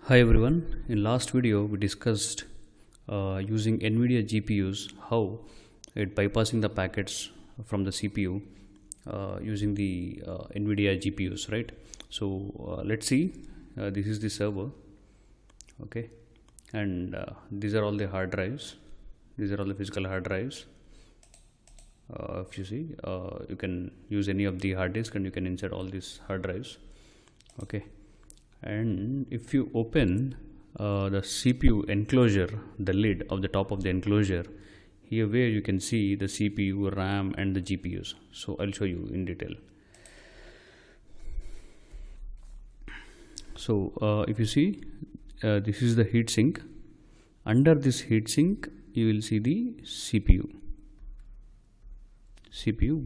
Hi everyone, in last video we discussed using Nvidia GPUs, how it bypassing the packets from the CPU using the Nvidia GPUs, right? So let's see, this is the server, okay, and these are all the hard drives, these are all the physical hard drives. If you see, you can use any of the hard disk and you can insert all these hard drives, okay. And if you open the CPU enclosure, the lid of the top of the enclosure, here where you can see the CPU, RAM and the GPUs. So I'll show you in detail. So if you see, this is the heatsink. Under this heatsink you will see the CPU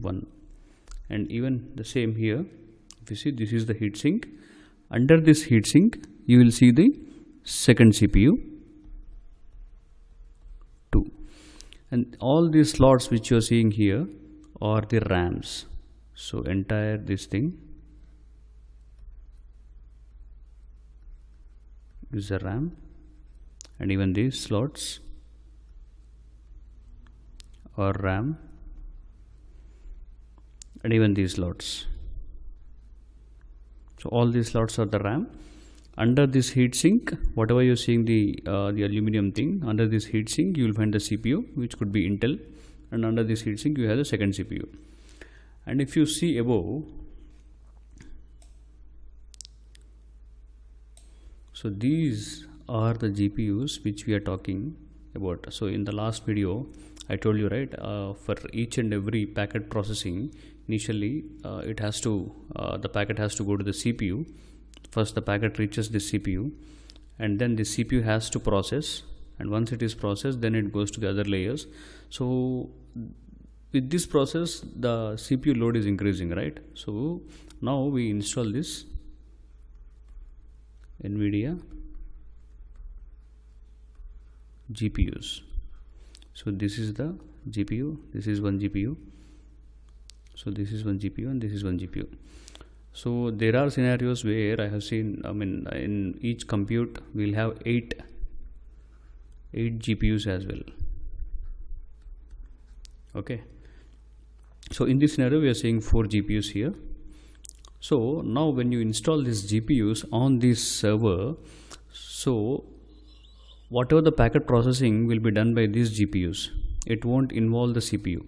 1, and even the same here. If you see, this is the heatsink. Under this heatsink you will see the second CPU 2, and all these slots which you are seeing here are the RAMs. So entire this thing is a RAM, and even these slots are RAM, and even these slots. So all these slots are the RAM. Under this heatsink, whatever you're seeing the aluminum thing, under this heatsink you will find the CPU, which could be Intel, and under this heatsink you have the second CPU. And if you see above, so these are the GPUs which we are talking about. So in the last video I told you, right, for each and every packet processing, initially the packet has to go to the CPU. First the packet reaches the CPU, and then the CPU has to process, and once it is processed then it goes to the other layers. So with this process the CPU load is increasing, right? So now we install this Nvidia GPUs. So this is the GPU, this is one GPU, so this is one GPU and this is one GPU. So there are scenarios where I have seen, in each compute we'll have 8 GPUs as well, okay. So in this scenario we are seeing 4 GPUs here. So now when you install these GPUs on this server, so whatever the packet processing will be done by these GPUs, it won't involve the CPU.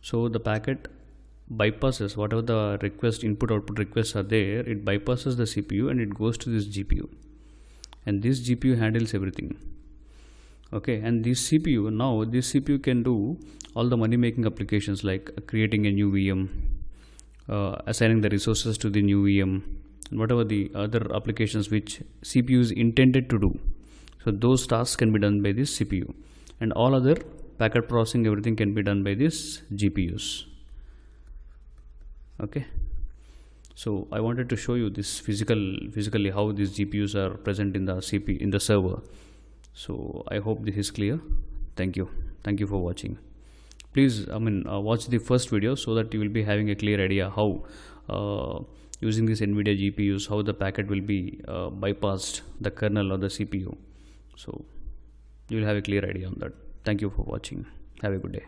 So the packet bypasses whatever the request, input output requests are there, it bypasses the CPU and it goes to this GPU, and this GPU handles everything, okay. And this CPU, now this CPU can do all the money making applications like creating a new VM, assigning the resources to the new VM, and whatever the other applications which CPU is intended to do. So those tasks can be done by this CPU, and all other packet processing, everything can be done by this GPUs, okay. So I wanted to show you this physically how these GPUs are present in the CPU in the server. So I hope this is clear. Thank you for watching. Please watch the first video so that you will be having a clear idea how using this Nvidia GPUs, how the packet will be bypassed the kernel or the CPU. So you will have a clear idea on that. Thank you for watching. Have a good day.